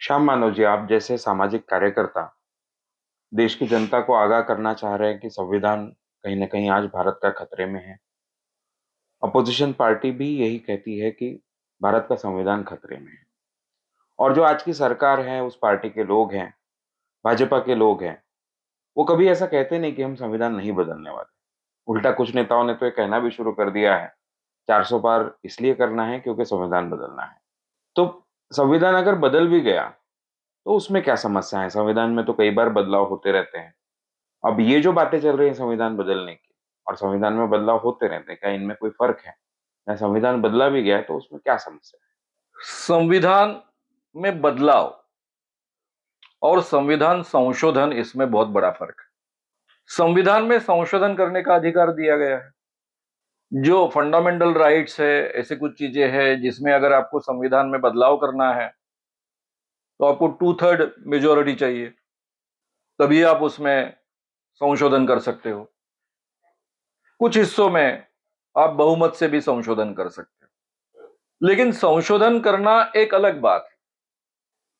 श्याम मानव जी, आप जैसे सामाजिक कार्यकर्ता देश की जनता को आगाह करना चाह रहे हैं कि संविधान कहीं न कहीं आज भारत का खतरे में है। अपोजिशन पार्टी भी यही कहती है कि भारत का संविधान खतरे में है। और जो आज की सरकार है, उस पार्टी के लोग हैं, भाजपा के लोग हैं, वो कभी ऐसा कहते नहीं कि हम संविधान नहीं बदलने वाले। उल्टा कुछ नेताओं ने तो ये कहना भी शुरू कर दिया है, 400 पार इसलिए करना है क्योंकि संविधान बदलना है। तो संविधान अगर बदल भी गया, तो उसमें क्या समस्या है? संविधान में तो कई बार बदलाव होते रहते हैं। अब ये जो बातें चल रही हैं संविधान बदलने की और संविधान में बदलाव होते रहते हैं, क्या इनमें कोई फर्क है? या संविधान बदला भी गया है तो उसमें क्या समस्या है? संविधान में बदलाव और संविधान संशोधन इसमें बहुत बड़ा फर्क है। संविधान में संशोधन करने का अधिकार दिया गया है। जो फंडामेंटल राइट्स है, ऐसे कुछ चीजें हैं जिसमें अगर आपको संविधान में बदलाव करना है तो आपको 2/3 मेजोरिटी चाहिए, तभी आप उसमें संशोधन कर सकते हो। कुछ हिस्सों में आप बहुमत से भी संशोधन कर सकते हो, लेकिन संशोधन करना एक अलग बात है।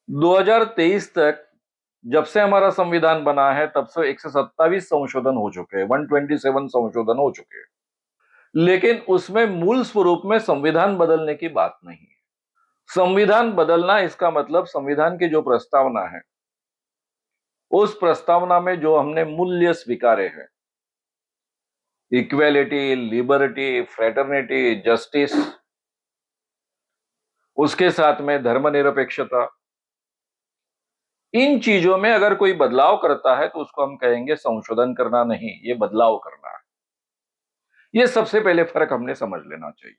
2023 तक जब से हमारा संविधान बना है तब से 127 संशोधन हो चुके हैं, 127 संशोधन हो चुके हैं, लेकिन उसमें मूल स्वरूप में संविधान बदलने की बात नहीं है। संविधान बदलना इसका मतलब संविधान की जो प्रस्तावना है, उस प्रस्तावना में जो हमने मूल्य स्वीकारे हैं, इक्वेलिटी, लिबर्टी, फ्रेटर्निटी, जस्टिस, उसके साथ में धर्मनिरपेक्षता, इन चीजों में अगर कोई बदलाव करता है तो उसको हम कहेंगे संशोधन करना नहीं, ये बदलाव करना है। ये सबसे पहले फर्क हमने समझ लेना चाहिए।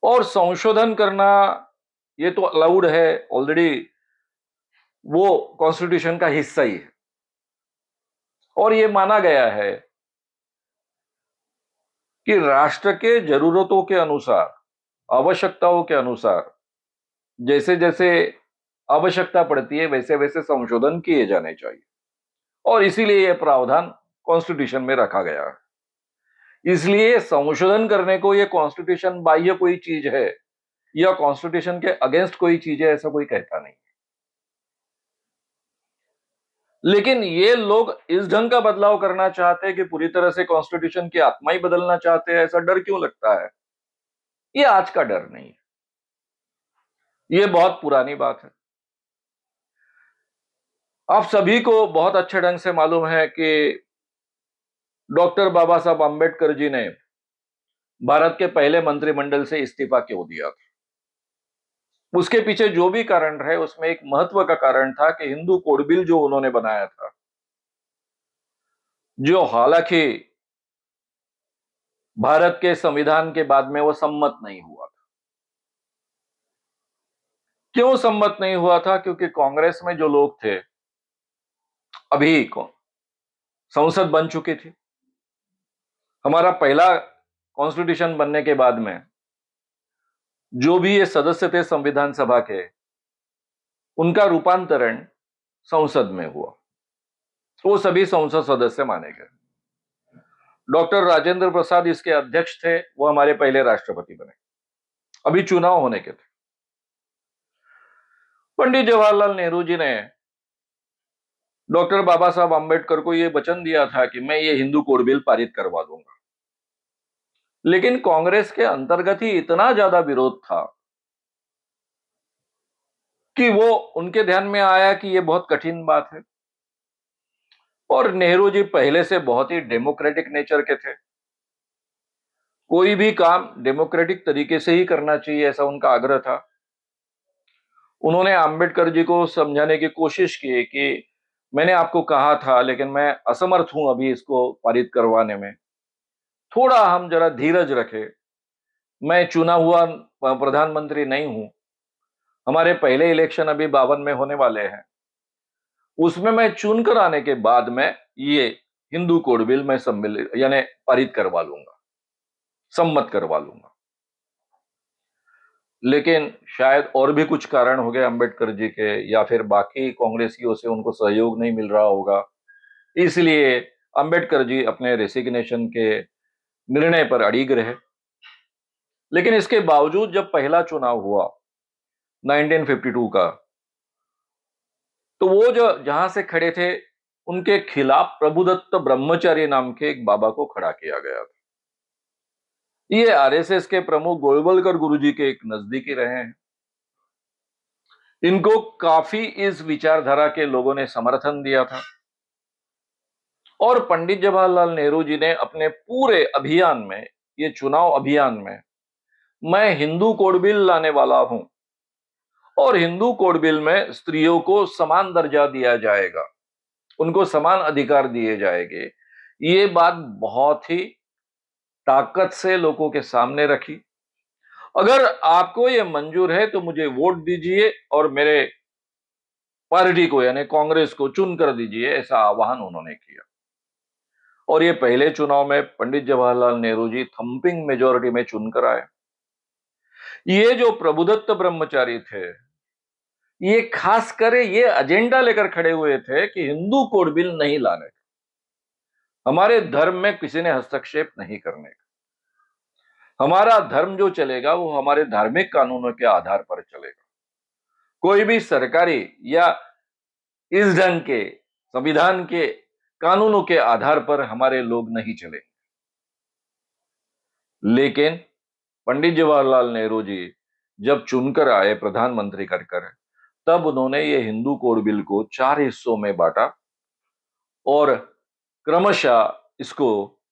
और संशोधन करना ये तो अलाउड है ऑलरेडी, वो कॉन्स्टिट्यूशन का हिस्सा ही है और ये माना गया है कि राष्ट्र के जरूरतों के अनुसार, आवश्यकताओं के अनुसार, जैसे जैसे आवश्यकता पड़ती है वैसे वैसे संशोधन किए जाने चाहिए और इसीलिए यह प्रावधान कॉन्स्टिट्यूशन में रखा गया है। इसलिए संशोधन करने को यह कॉन्स्टिट्यूशन बाह्य कोई चीज है या कॉन्स्टिट्यूशन के अगेंस्ट कोई चीज है, ऐसा कोई कहता नहीं। लेकिन ये लोग इस ढंग का बदलाव करना चाहते हैं कि पूरी तरह से कॉन्स्टिट्यूशन की आत्मा ही बदलना चाहते हैं, ऐसा डर क्यों लगता है? ये आज का डर नहीं है, ये बहुत पुरानी बात है। आप सभी को बहुत अच्छे ढंग से मालूम है कि डॉक्टर बाबा साहब अंबेडकर जी ने भारत के पहले मंत्रिमंडल से इस्तीफा क्यों दिया था। उसके पीछे जो भी कारण रहे, उसमें एक महत्व का कारण था कि हिंदू कोड बिल जो उन्होंने बनाया था, जो हालांकि भारत के संविधान के बाद में वो सम्मत नहीं हुआ था। क्यों सम्मत नहीं हुआ था? क्योंकि कांग्रेस में जो लोग थे, अभी संसद बन चुकी थी, हमारा पहला कॉन्स्टिट्यूशन बनने के बाद में जो भी ये सदस्य थे संविधान सभा के, उनका रूपांतरण संसद में हुआ, वो सभी संसद सदस्य माने गए। डॉक्टर राजेंद्र प्रसाद इसके अध्यक्ष थे, वो हमारे पहले राष्ट्रपति बने, अभी चुनाव होने के थे। पंडित जवाहरलाल नेहरू जी ने डॉक्टर बाबा साहब अंबेडकर को यह वचन दिया था कि मैं ये हिंदू कोड बिल पारित करवा दूंगा, लेकिन कांग्रेस के अंतर्गत ही इतना ज्यादा विरोध था कि वो उनके ध्यान में आया कि ये बहुत कठिन बात है। और नेहरू जी पहले से बहुत ही डेमोक्रेटिक नेचर के थे, कोई भी काम डेमोक्रेटिक तरीके से ही करना चाहिए, ऐसा उनका आग्रह था। उन्होंने अंबेडकर जी को समझाने की कोशिश की कि मैंने आपको कहा था, लेकिन मैं असमर्थ हूं अभी इसको पारित करवाने में, थोड़ा हम जरा धीरज रखें। मैं चुना हुआ प्रधानमंत्री नहीं हूं, हमारे पहले इलेक्शन अभी 52 में होने वाले हैं, उसमें मैं चुनकर आने के बाद में ये हिंदू कोड बिल मैं सम्मिलित यानी पारित करवा लूंगा, सम्मत करवा लूंगा। लेकिन शायद और भी कुछ कारण हो गए अंबेडकर जी के, या फिर बाकी कांग्रेसियों से उनको सहयोग नहीं मिल रहा होगा, इसलिए अंबेडकर जी अपने रेसिग्नेशन के निर्णय पर अड़िग रहे। लेकिन इसके बावजूद जब पहला चुनाव हुआ 1952 का, तो वो जो जहां से खड़े थे, उनके खिलाफ प्रभुदत्त ब्रह्मचारी नाम के एक बाबा को खड़ा किया गया था। ये आरएसएस के प्रमुख गोलवलकर गुरुजी के एक नजदीकी रहे हैं। इनको काफी इस विचारधारा के लोगों ने समर्थन दिया था और पंडित जवाहरलाल नेहरू जी ने अपने पूरे अभियान में, ये चुनाव अभियान में, मैं हिंदू कोड बिल लाने वाला हूं और हिंदू कोड बिल में स्त्रियों को समान दर्जा दिया जाएगा, उनको समान अधिकार दिए जाएंगे, ये बात बहुत ही ताकत से लोगों के सामने रखी। अगर आपको ये मंजूर है तो मुझे वोट दीजिए और मेरे पार्टी को यानी कांग्रेस को चुन कर दीजिए, ऐसा आह्वान उन्होंने किया। और ये पहले चुनाव में पंडित जवाहरलाल नेहरू जी थंपिंग मेजोरिटी में चुनकर आए। ये जो प्रभुदत्त ब्रह्मचारी थे, ये खास कर ये एजेंडा लेकर खड़े हुए थे कि हिंदू कोड बिल नहीं लाने का, हमारे धर्म में किसी ने हस्तक्षेप नहीं करने का, हमारा धर्म जो चलेगा वो हमारे धार्मिक कानूनों के आधार पर चलेगा, कोई भी सरकारी या इस ढंग के संविधान के कानूनों के आधार पर हमारे लोग नहीं चले। लेकिन पंडित जवाहरलाल नेहरू जी जब चुनकर आए प्रधानमंत्री कर तब उन्होंने ये हिंदू कोड बिल को 4 हिस्सों में बांटा और क्रमशः इसको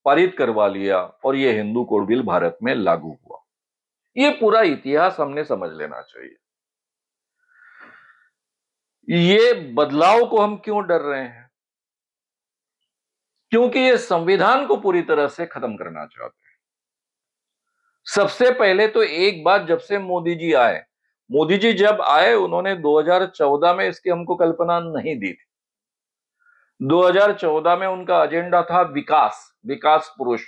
पारित करवा लिया और ये हिंदू कोड बिल भारत में लागू हुआ। ये पूरा इतिहास हमने समझ लेना चाहिए। ये बदलाव को हम क्यों डर रहे हैं? क्योंकि ये संविधान को पूरी तरह से खत्म करना चाहते हैं। सबसे पहले तो एक बात, जब से मोदी जी जब आए उन्होंने 2014 में इसकी हमको कल्पना नहीं दी थी। 2014 में उनका एजेंडा था विकास, विकास पुरुष।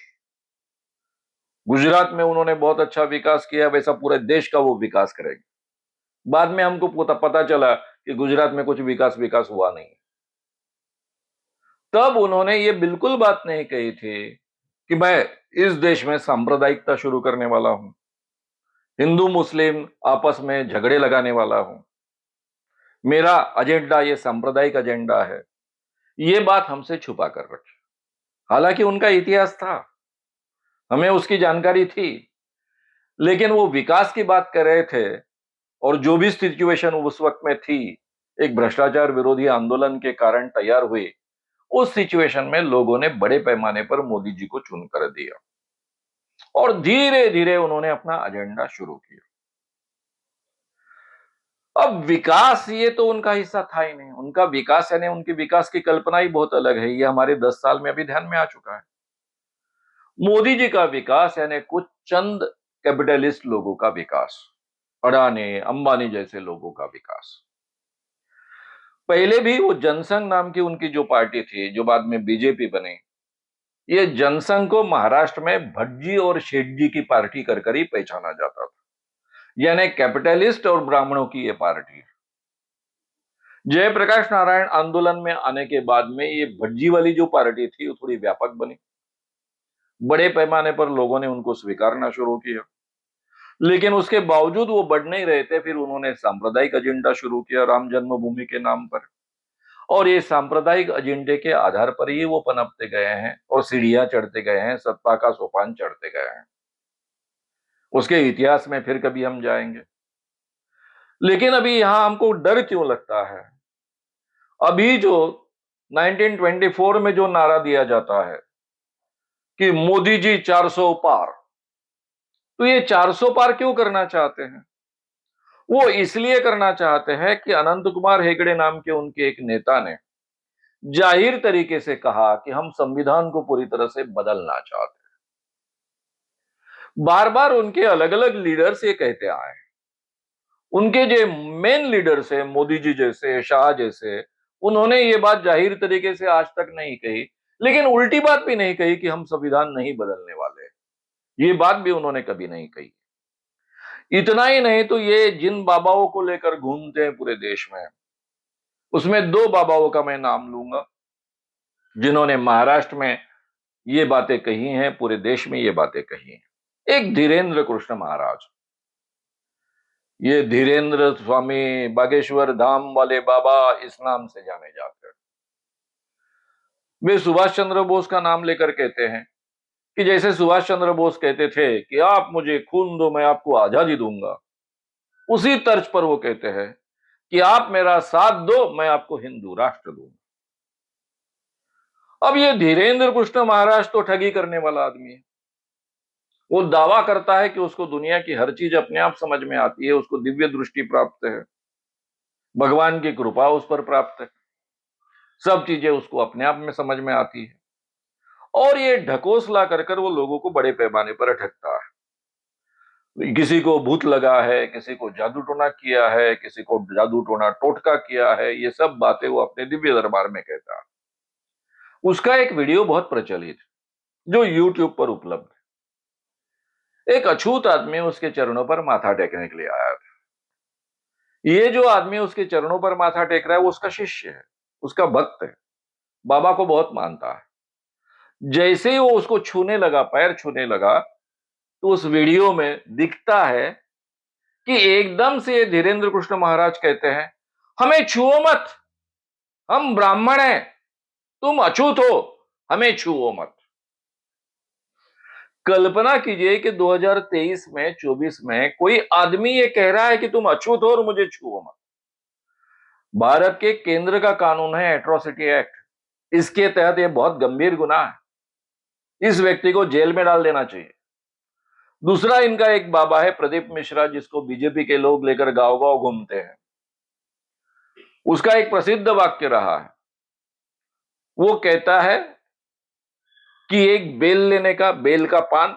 गुजरात में उन्होंने बहुत अच्छा विकास किया, वैसा पूरे देश का वो विकास करेंगे। बाद में हमको पता चला कि गुजरात में कुछ विकास हुआ नहीं। तब उन्होंने ये बिल्कुल बात नहीं कही थी कि मैं इस देश में सांप्रदायिकता शुरू करने वाला हूं, हिंदू मुस्लिम आपस में झगड़े लगाने वाला हूं, मेरा एजेंडा ये सांप्रदायिक एजेंडा है। ये बात हमसे छुपा कर रखी। हालांकि उनका इतिहास था, हमें उसकी जानकारी थी, लेकिन वो विकास की बात कर रहे थे और जो भी सिचुएशन उस वक्त में थी, एक भ्रष्टाचार विरोधी आंदोलन के कारण तैयार हुई, उस सिचुएशन में लोगों ने बड़े पैमाने पर मोदी जी को चुन कर दिया और धीरे धीरे उन्होंने अपना एजेंडा शुरू किया। अब विकास ये तो उनका हिस्सा था ही नहीं। उनका विकास यानी उनकी विकास की कल्पना ही बहुत अलग है। ये हमारे 10 साल में अभी ध्यान में आ चुका है। मोदी जी का विकास यानी कुछ चंद कैपिटलिस्ट लोगों का विकास, अडानी अंबानी जैसे लोगों का विकास। पहले भी वो जनसंघ नाम की उनकी जो पार्टी थी, जो बाद में बीजेपी बनी, ये जनसंघ को महाराष्ट्र में भटजी और शेठजी की पार्टी कर ही पहचाना जाता था, यानी कैपिटलिस्ट और ब्राह्मणों की ये पार्टी। जयप्रकाश नारायण आंदोलन में आने के बाद में ये भटजी वाली जो पार्टी थी वो थोड़ी व्यापक बनी, बड़े पैमाने पर लोगों ने उनको स्वीकारना शुरू किया। लेकिन उसके बावजूद वो बढ़ नहीं रहे थे, फिर उन्होंने सांप्रदायिक एजेंडा शुरू किया राम जन्मभूमि के नाम पर, और ये सांप्रदायिक एजेंडे के आधार पर ही वो पनपते गए हैं और सीढ़ियां चढ़ते गए हैं, सत्ता का सोपान चढ़ते गए हैं। उसके इतिहास में फिर कभी हम जाएंगे। लेकिन अभी यहां हमको डर क्यों लगता है? अभी जो 1924 में जो नारा दिया जाता है कि मोदी जी 400 पार, तो ये 400 पार क्यों करना चाहते हैं? वो इसलिए करना चाहते हैं कि अनंत कुमार हेगड़े नाम के उनके एक नेता ने जाहिर तरीके से कहा कि हम संविधान को पूरी तरह से बदलना चाहते हैं। बार बार उनके अलग अलग लीडर्स ये कहते आए। उनके जो मेन लीडर्स है, मोदी जी जैसे, शाह जैसे, उन्होंने ये बात जाहिर तरीके से आज तक नहीं कही, लेकिन उल्टी बात भी नहीं कही कि हम संविधान नहीं बदलने वाले। ये बात भी उन्होंने कभी नहीं कही। इतना ही नहीं तो ये जिन बाबाओं को लेकर घूमते हैं पूरे देश में, उसमें 2 बाबाओं का मैं नाम लूंगा जिन्होंने महाराष्ट्र में ये बातें कही हैं, पूरे देश में ये बातें कही हैं। एक धीरेन्द्र कृष्ण महाराज, ये धीरेन्द्र स्वामी बागेश्वर धाम वाले बाबा इस नाम से जाने जाते हैं। वे सुभाष चंद्र बोस का नाम लेकर कहते हैं कि जैसे सुभाष चंद्र बोस कहते थे कि आप मुझे खून दो, मैं आपको आजादी दूंगा, उसी तर्ज पर वो कहते हैं कि आप मेरा साथ दो, मैं आपको हिंदू राष्ट्र दूंगा। अब ये धीरेन्द्र कृष्ण महाराज तो ठगी करने वाला आदमी है। वो दावा करता है कि उसको दुनिया की हर चीज अपने आप समझ में आती है, उसको दिव्य दृष्टि प्राप्त है, भगवान की कृपा उस पर प्राप्त है, सब चीजें उसको अपने आप में समझ में आती है। और ये ढकोसला कर कर वो लोगों को बड़े पैमाने पर ठगता है। किसी को भूत लगा है, किसी को जादू टोना किया है, किसी को जादू टोना टोटका किया है, ये सब बातें वो अपने दिव्य दरबार में कहता है। उसका एक वीडियो बहुत प्रचलित जो यूट्यूब पर उपलब्ध है। एक अछूत आदमी उसके चरणों पर माथा टेकने के लिए आया था। ये जो आदमी उसके चरणों पर माथा टेक रहा है वो उसका शिष्य है, उसका भक्त है, बाबा को बहुत मानता है। जैसे ही वो उसको छूने लगा, पैर छूने लगा, तो उस वीडियो में दिखता है कि एकदम से ये धीरेन्द्र कृष्ण महाराज कहते हैं, हमें छुओ मत, हम ब्राह्मण हैं, तुम अछूत हो, हमें छुओ मत। कल्पना कीजिए कि 2023 में 24 में कोई आदमी ये कह रहा है कि तुम अछूत हो और मुझे छुओ मत। भारत के केंद्र का कानून है एट्रोसिटी एक्ट, इसके तहत यह बहुत गंभीर गुनाह है, इस व्यक्ति को जेल में डाल देना चाहिए। दूसरा इनका एक बाबा है प्रदीप मिश्रा, जिसको बीजेपी के लोग लेकर गांव गांव घूमते हैं। उसका एक प्रसिद्ध वाक्य रहा है, वो कहता है कि एक बेल लेने का, बेल का पान,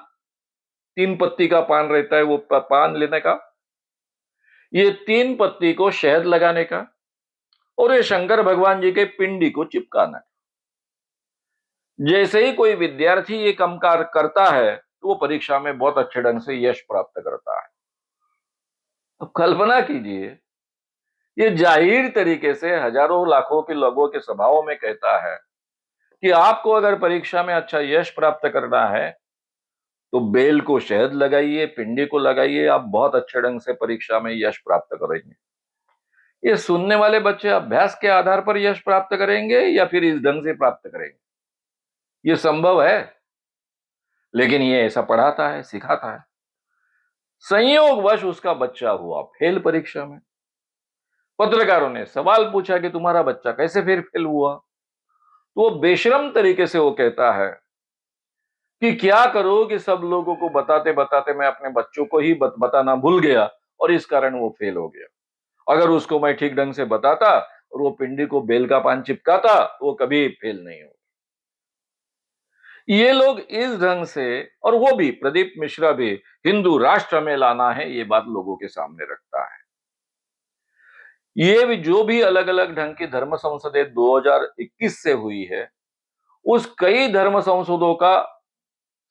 3 पत्ती का पान रहता है, वो पान लेने का, ये 3 पत्ती को शहद लगाने का और ये शंकर भगवान जी के पिंडी को चिपकाना है। जैसे ही कोई विद्यार्थी ये काम करता है तो वो परीक्षा में बहुत अच्छे ढंग से यश प्राप्त करता है। तो कल्पना कीजिए, ये जाहिर तरीके से हजारों लाखों के लोगों के सभाओं में कहता है कि आपको अगर परीक्षा में अच्छा यश प्राप्त करना है तो बेल को शहद लगाइए, पिंडी को लगाइए, आप बहुत अच्छे ढंग से परीक्षा में यश प्राप्त करेंगे। ये सुनने वाले बच्चे अभ्यास के आधार पर यश प्राप्त करेंगे या फिर इस ढंग से प्राप्त करेंगे? ये संभव है, लेकिन ये ऐसा पढ़ाता है, सिखाता है। संयोगवश उसका बच्चा हुआ फेल परीक्षा में। पत्रकारों ने सवाल पूछा कि तुम्हारा बच्चा कैसे फिर फेल हुआ? तो वो बेशरम तरीके से वो कहता है कि क्या करो कि सब लोगों को बताते बताते मैं अपने बच्चों को ही बताना भूल गया और इस कारण वो फेल हो गया। अगर उसको मैं ठीक ढंग से बताता और वो पिंडी को बेल का पान चिपकाता तो वो कभी फेल नहीं होता। ये लोग इस ढंग से, और वो भी प्रदीप मिश्रा भी, हिंदू राष्ट्र में लाना है ये बात लोगों के सामने रखता है। ये भी जो भी अलग अलग ढंग की धर्म संसदें 2021 से हुई है, उस कई धर्म संसदों का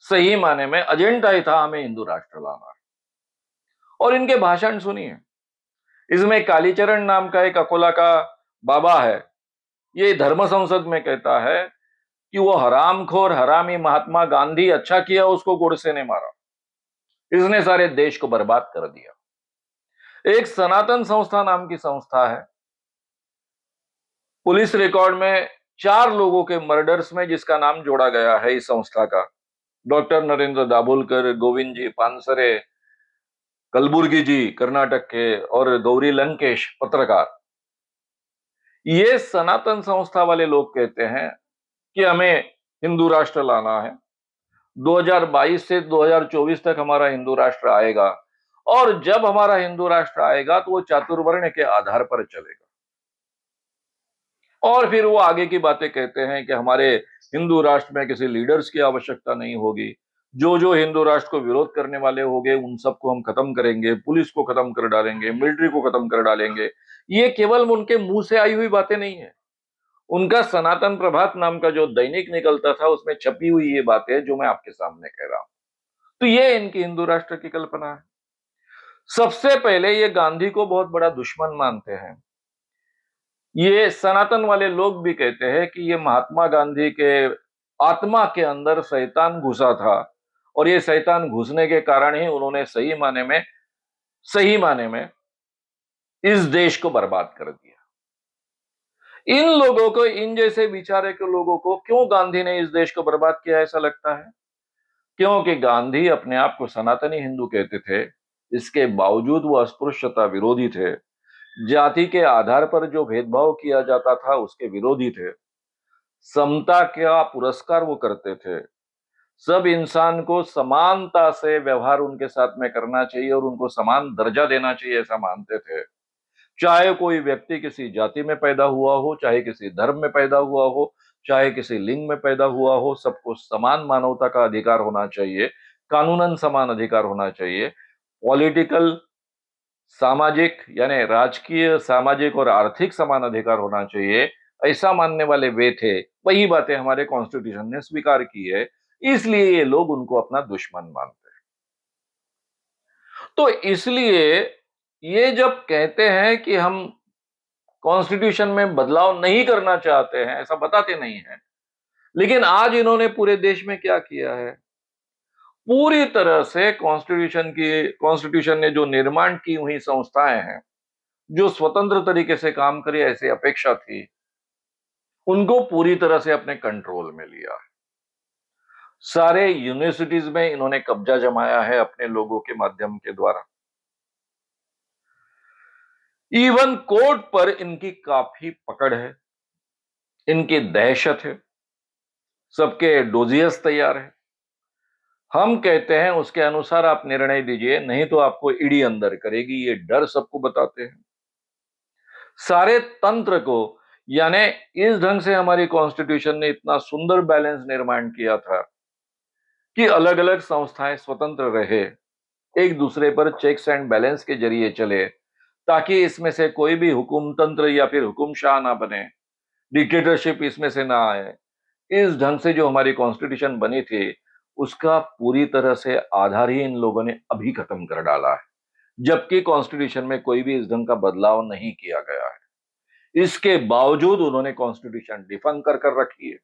सही माने में एजेंडा ही था हमें हिंदू राष्ट्र लाना है। और इनके भाषण सुनिए, इसमें कालीचरण नाम का एक अकोला का बाबा है, ये धर्म संसद में कहता है कि वो हरामखोर हरामी महात्मा गांधी अच्छा किया उसको गोडसे ने मारा, इसने सारे देश को बर्बाद कर दिया। एक सनातन संस्था नाम की संस्था है, पुलिस रिकॉर्ड में 4 लोगों के मर्डर्स में जिसका नाम जोड़ा गया है इस संस्था का, डॉक्टर नरेंद्र दाभोलकर, गोविंद जी पानसरे, कलबुर्गी जी कर्नाटक के, और गौरी लंकेश पत्रकार, ये सनातन संस्था वाले लोग कहते हैं कि हमें हिंदू राष्ट्र लाना है, 2022 से 2024 तक हमारा हिंदू राष्ट्र आएगा, और जब हमारा हिंदू राष्ट्र आएगा तो वो चातुर्वर्ण के आधार पर चलेगा। और फिर वो आगे की बातें कहते हैं कि हमारे हिंदू राष्ट्र में किसी लीडर्स की आवश्यकता नहीं होगी, जो जो हिंदू राष्ट्र को विरोध करने वाले होंगे उन सबको हम खत्म करेंगे, पुलिस को खत्म कर डालेंगे, मिलिट्री को खत्म कर डालेंगे। ये केवल उनके मुंह से आई हुई बातें नहीं है, उनका सनातन प्रभात नाम का जो दैनिक निकलता था उसमें छपी हुई ये बातें जो मैं आपके सामने कह रहा हूं। तो ये इनकी हिंदू राष्ट्र की कल्पना है। सबसे पहले ये गांधी को बहुत बड़ा दुश्मन मानते हैं। ये सनातन वाले लोग भी कहते हैं कि ये महात्मा गांधी के आत्मा के अंदर शैतान घुसा था और ये शैतान घुसने के कारण ही उन्होंने सही माने में इस देश को बर्बाद कर दिया। इन लोगों को, इन जैसे विचारे के लोगों को क्यों गांधी ने इस देश को बर्बाद किया ऐसा लगता है? क्योंकि गांधी अपने आप को सनातनी हिंदू कहते थे, इसके बावजूद वो अस्पृश्यता विरोधी थे, जाति के आधार पर जो भेदभाव किया जाता था उसके विरोधी थे, समता का पुरस्कार वो करते थे, सब इंसान को समानता से व्यवहार उनके साथ में करना चाहिए और उनको समान दर्जा देना चाहिए ऐसा मानते थे। चाहे कोई व्यक्ति किसी जाति में पैदा हुआ हो, चाहे किसी धर्म में पैदा हुआ हो, चाहे किसी लिंग में पैदा हुआ हो, सबको समान मानवता का अधिकार होना चाहिए, कानूनन समान अधिकार होना चाहिए। पॉलिटिकल, सामाजिक यानी राजकीय, सामाजिक और आर्थिक समान अधिकार होना चाहिए, ऐसा मानने वाले वे थे। वही बातें हमारे कॉन्स्टिट्यूशन ने स्वीकार की है, इसलिए ये लोग उनको अपना दुश्मन मानते हैं। तो इसलिए ये जब कहते हैं कि हम कॉन्स्टिट्यूशन में बदलाव नहीं करना चाहते हैं, ऐसा बताते नहीं हैं, लेकिन आज इन्होंने पूरे देश में क्या किया है, पूरी तरह से कॉन्स्टिट्यूशन ने जो निर्माण की हुई संस्थाएं हैं, जो स्वतंत्र तरीके से काम करे ऐसी अपेक्षा थी, उनको पूरी तरह से अपने कंट्रोल में लिया है। सारे यूनिवर्सिटीज में इन्होंने कब्जा जमाया है अपने लोगों के माध्यम के द्वारा। इवन कोर्ट पर इनकी काफी पकड़ है, इनकी दहशत है, सबके डोजियर्स तैयार है। हम कहते हैं उसके अनुसार आप निर्णय दीजिए, नहीं तो आपको ईडी अंदर करेगी, ये डर सबको बताते हैं। सारे तंत्र को, यानी इस ढंग से हमारी कॉन्स्टिट्यूशन ने इतना सुंदर बैलेंस निर्माण किया था कि अलग अलग संस्थाएं स्वतंत्र रहे, एक दूसरे पर चेक्स एंड बैलेंस के जरिए चले, ताकि इसमें से कोई भी हुकुम तंत्र या फिर हुकुमशाह ना बने, डिक्टेटरशिप इसमें से ना आए। इस ढंग से जो हमारी कॉन्स्टिट्यूशन बनी थी, उसका पूरी तरह से आधार ही इन लोगों ने अभी खत्म कर डाला है, जबकि कॉन्स्टिट्यूशन में कोई भी इस ढंग का बदलाव नहीं किया गया है। इसके बावजूद उन्होंने कॉन्स्टिट्यूशन डिफंग कर कर रखी है।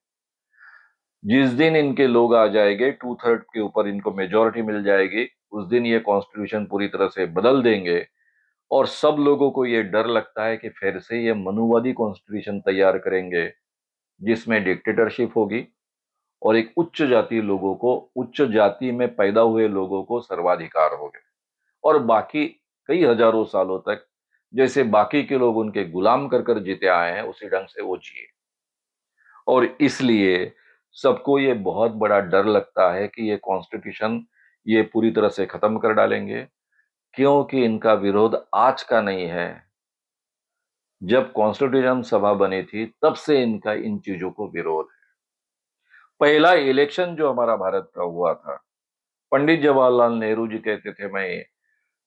जिस दिन इनके लोग आ जाएंगे, 2/3 के ऊपर इनको मेजोरिटी मिल जाएगी, उस दिन ये कॉन्स्टिट्यूशन पूरी तरह से बदल देंगे। और सब लोगों को ये डर लगता है कि फिर से ये मनुवादी कॉन्स्टिट्यूशन तैयार करेंगे, जिसमें डिक्टेटरशिप होगी और एक उच्च जाति लोगों को, उच्च जाति में पैदा हुए लोगों को सर्वाधिकार हो गए, और बाकी कई हजारों सालों तक जैसे बाकी के लोग उनके गुलाम कर कर जीते आए हैं, उसी ढंग से वो जिए। और इसलिए सबको ये बहुत बड़ा डर लगता है कि ये कॉन्स्टिट्यूशन ये पूरी तरह से खत्म कर डालेंगे, क्योंकि इनका विरोध आज का नहीं है। जब कॉन्स्टिट्यूशन सभा बनी थी तब से इनका इन चीजों को विरोध है। पहला इलेक्शन जो हमारा भारत का हुआ था, पंडित जवाहरलाल नेहरू जी कहते थे मैं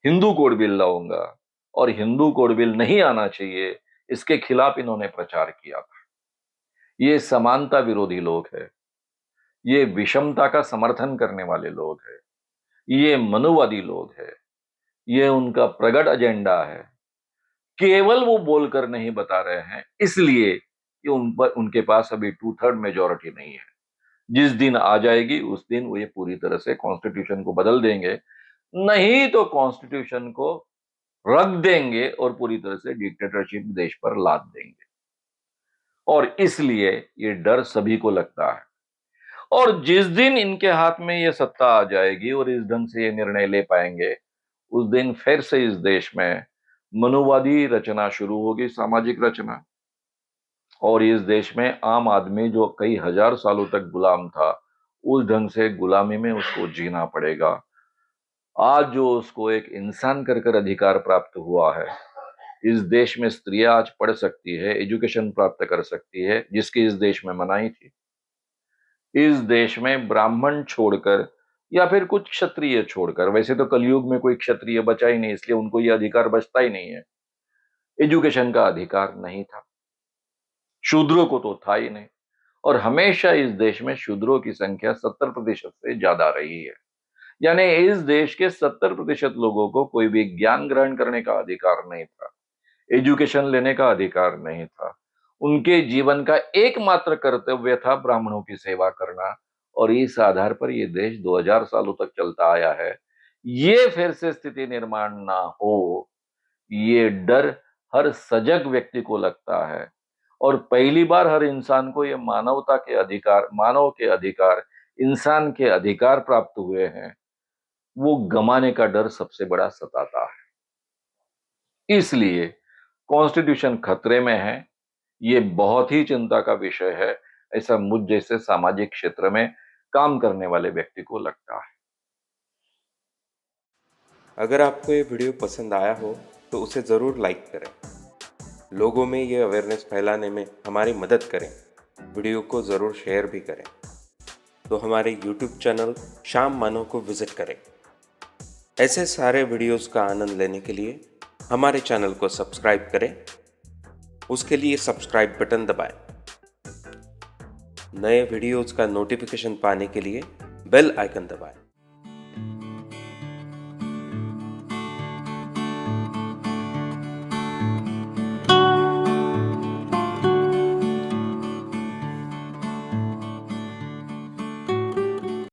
हिंदू कोड बिल लाऊंगा, और हिंदू कोड बिल नहीं आना चाहिए, इसके खिलाफ इन्होंने प्रचार किया था। ये समानता विरोधी लोग हैं, ये विषमता का समर्थन करने वाले लोग हैं, ये मनुवादी लोग हैं, ये उनका प्रगट एजेंडा है। केवल वो बोलकर नहीं बता रहे हैं, इसलिए कि उनके पास अभी 2/3 मेजोरिटी नहीं है। जिस दिन आ जाएगी उस दिन वो ये पूरी तरह से कॉन्स्टिट्यूशन को बदल देंगे, नहीं तो कॉन्स्टिट्यूशन को रख देंगे और पूरी तरह से डिक्टेटरशिप देश पर लाद देंगे। और इसलिए ये डर सभी को लगता है। और जिस दिन इनके हाथ में ये सत्ता आ जाएगी और इस ढंग से ये निर्णय ले पाएंगे, उस दिन फिर से इस देश में मनुवादी रचना शुरू होगी, सामाजिक रचना। और इस देश में आम आदमी जो कई हजार सालों तक गुलाम था, उस ढंग से गुलामी में उसको जीना पड़ेगा। आज जो उसको एक इंसान कर कर अधिकार प्राप्त हुआ है, इस देश में स्त्रियां आज पढ़ सकती है, एजुकेशन प्राप्त कर सकती है, जिसकी इस देश में मनाही थी। इस देश में ब्राह्मण छोड़कर या फिर कुछ क्षत्रिय छोड़कर, वैसे तो कलयुग में कोई क्षत्रिय बचा ही नहीं, इसलिए उनको यह अधिकार बचता ही नहीं है, एजुकेशन का अधिकार नहीं था। शूद्रों को तो था ही नहीं। और हमेशा इस देश में शूद्रों की संख्या 70% से ज्यादा रही है। यानी इस देश के 70% लोगों को कोई भी ज्ञान ग्रहण करने का अधिकार नहीं था, एजुकेशन लेने का अधिकार नहीं था। उनके जीवन का एकमात्र कर्तव्य था ब्राह्मणों की सेवा करना, और इस आधार पर यह देश 2000 सालों तक चलता आया है। ये फिर से स्थिति निर्माण ना हो, ये डर हर सजग व्यक्ति को लगता है और पहली बार हर इंसान को ये मानवता के अधिकार, मानव के अधिकार, इंसान के अधिकार प्राप्त हुए हैं, वो गंवाने का डर सबसे बड़ा सताता है। इसलिए कॉन्स्टिट्यूशन खतरे में है, ये बहुत ही चिंता का विषय है, ऐसा मुझ जैसे सामाजिक क्षेत्र में काम करने वाले व्यक्ति को लगता है। अगर आपको ये वीडियो पसंद आया हो तो उसे ज़रूर लाइक करें, लोगों में ये अवेयरनेस फैलाने में हमारी मदद करें। वीडियो को ज़रूर शेयर भी करें। तो हमारे यूट्यूब चैनल शाम मानो को विज़िट करें। ऐसे सारे वीडियोस का आनंद लेने के लिए हमारे चैनल को सब्सक्राइब करें। उसके लिए सब्सक्राइब बटन दबाएं। नए वीडियोस का नोटिफिकेशन पाने के लिए बेल आइकन दबाएं।